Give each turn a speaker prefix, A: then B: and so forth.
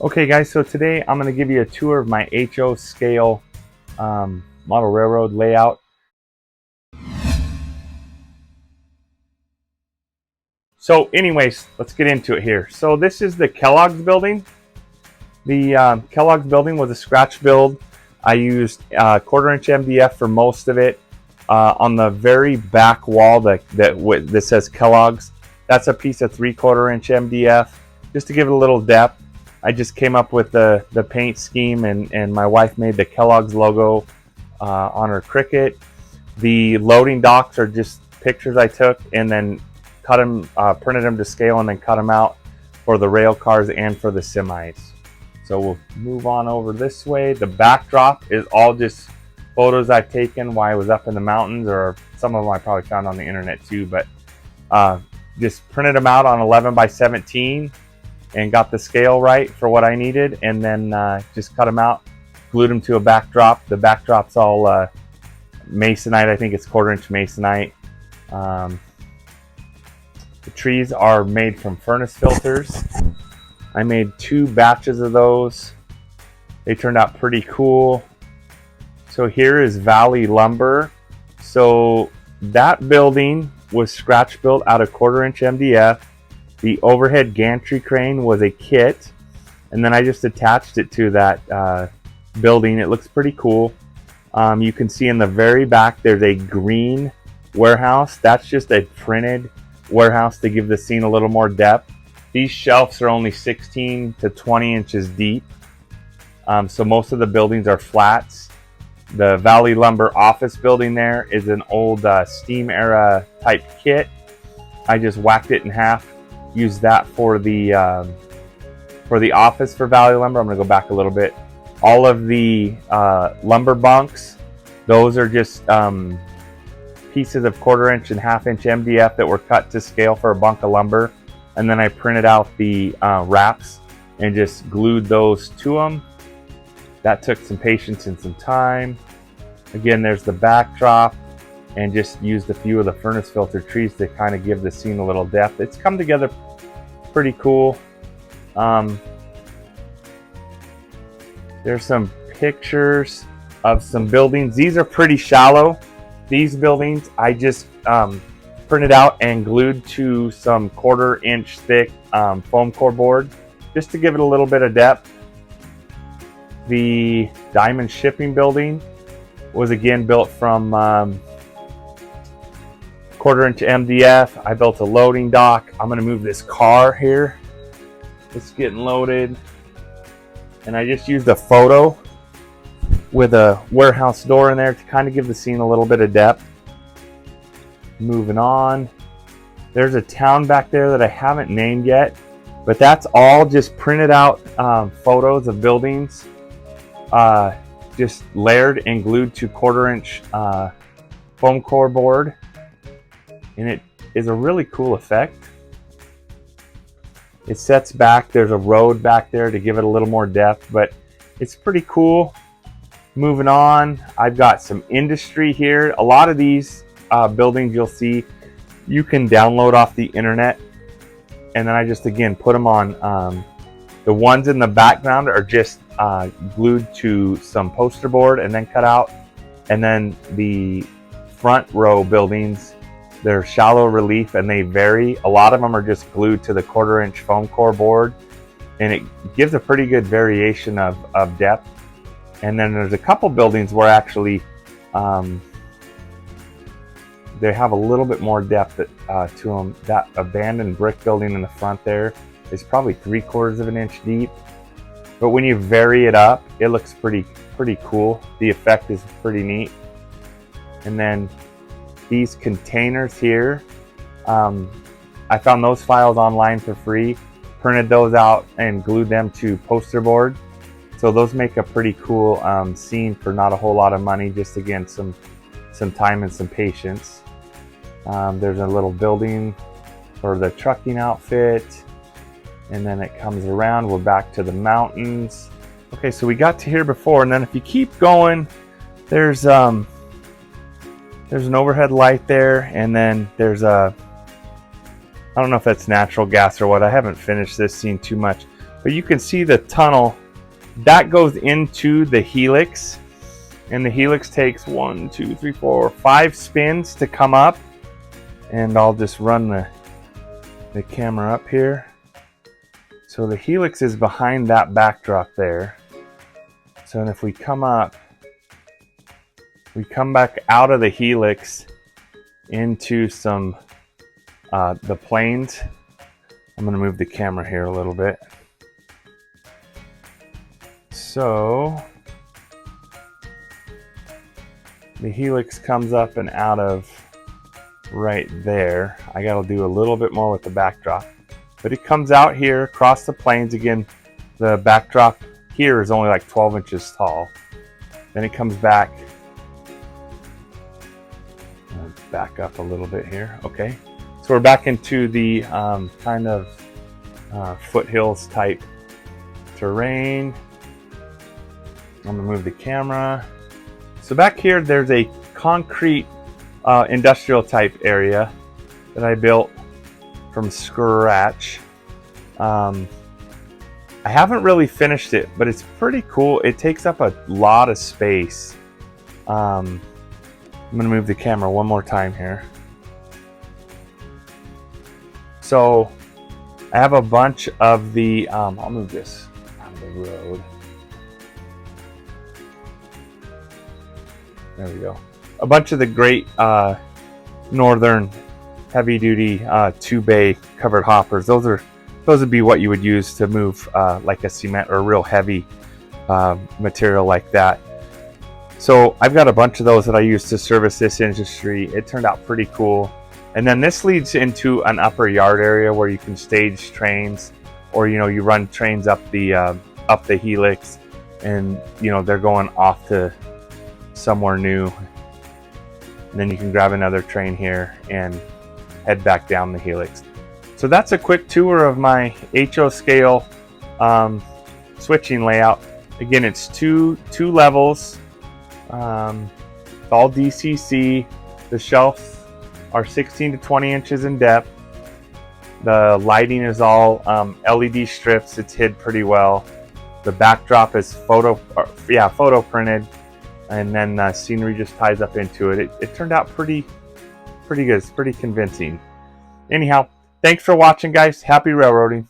A: Okay guys, so today I'm going to give you a tour of my HO scale model railroad layout. So anyways, let's get into it here. So this is the Kelloggs building. The Kelloggs building was a scratch build. I used 1/4 inch MDF for most of it. On the very back wall that says Kellogg's, that's a piece of 3/4 inch MDF just to give it a little depth. I just came up with the paint scheme, and my wife made the Kellogg's logo on her Cricut. The loading docks are just pictures I took and then cut them, printed them to scale, and then cut them out for the rail cars and for the semis. So we'll move on over this way. The backdrop is all just photos I've taken while I was up in the mountains, or some of them I probably found on the internet too, but just printed them out on 11 by 17 and got the scale right for what I needed, and then just cut them out, glued them to a backdrop. The backdrop's all masonite. I think it's 1/4 inch masonite. The trees are made from furnace filters. I made 2 batches of those. They turned out pretty cool. So here is Valley Lumber. So that building was scratch built out of 1/4 inch MDF. The overhead gantry crane was a kit, and then I just attached it to that building. It looks pretty cool. You can see in the very back there's a green warehouse. That's just a printed warehouse to give the scene a little more depth. These shelves are only 16 to 20 inches deep, so most of the buildings are flats. The Valley Lumber office building there is an old steam era type kit. I just whacked it in half, used that for the office for Valley Lumber. I'm going to go back a little bit. All of the lumber bunks, those are just pieces of 1/4 inch and 1/2 inch MDF that were cut to scale for a bunk of lumber. And then I printed out the wraps and just glued those to them. That took some patience and some time. Again, there's the backdrop, and just used a few of the furnace filter trees to kind of give the scene a little depth. It's come together pretty cool. There's some pictures of some buildings. These are pretty shallow. These buildings I just printed out and glued to some 1/4 inch thick foam core board just to give it a little bit of depth. The Diamond Shipping building was again built from 1/4 inch MDF. I built a loading dock. I'm going to move this car here. It's getting loaded. And I just used a photo with a warehouse door in there to kind of give the scene a little bit of depth. Moving on. There's a town back there that I haven't named yet, but that's all just printed out photos of buildings, just layered and glued to 1/4 inch foam core board. And it is a really cool effect. It sets back. There's a road back there to give it a little more depth, but it's pretty cool. Moving on, I've got some industry here. A lot of these buildings you'll see you can download off the internet, and then I just again put them on. The ones in the background are just glued to some poster board and then cut out, and then the front row buildings, they're shallow relief and they vary. A lot of them are just glued to the 1/4 inch foam core board, and it gives a pretty good variation of depth. And then there's a couple buildings where actually they have a little bit more depth to them. That abandoned brick building in the front there is probably 3/4 of an inch deep, but when you vary it up, it looks pretty cool. The effect is pretty neat. And then these containers here, I found those files online for free, printed those out and glued them to poster board. So those make a pretty cool scene for not a whole lot of money, just again some time and some patience. There's a little building for the trucking outfit, and then it comes around. We're back to the mountains. Okay, so we got to here before, and then if you keep going, there's an overhead light there, and then there's I don't know if that's natural gas or what. I haven't finished this scene too much. But you can see the tunnel that goes into the helix, and the helix takes 1, 2, 3, 4, 5 spins to come up. And I'll just run the camera up here. So the helix is behind that backdrop there. So if we come up, we come back out of the helix into some the planes. I'm going to move the camera here a little bit. So the helix comes up and out of right there. I got to do a little bit more with the backdrop, but it comes out here across the planes. Again, the backdrop here is only like 12 inches tall. Then it comes back. Back up a little bit here. Okay, so we're back into the kind of foothills type terrain. I'm gonna move the camera. So back here there's a concrete industrial type area that I built from scratch. I haven't really finished it, but it's pretty cool. It takes up a lot of space. I'm gonna move the camera one more time here. So I have a bunch of the, I'll move this out of the road. There we go. A bunch of the great northern heavy duty 2-bay covered hoppers. Those would be what you would use to move like a cement or a real heavy material like that. So I've got a bunch of those that I use to service this industry. It turned out pretty cool. And then this leads into an upper yard area where you can stage trains, or you run trains up the helix, and they're going off to somewhere new. And then you can grab another train here and head back down the helix. So that's a quick tour of my HO scale switching layout. Again, it's two levels. It's all DCC. The shelves are 16 to 20 inches in depth. The lighting is all LED strips. It's hid pretty well. The backdrop is photo printed, and then scenery just ties up into it. It turned out pretty good. It's pretty convincing. Anyhow, thanks for watching, guys. Happy railroading.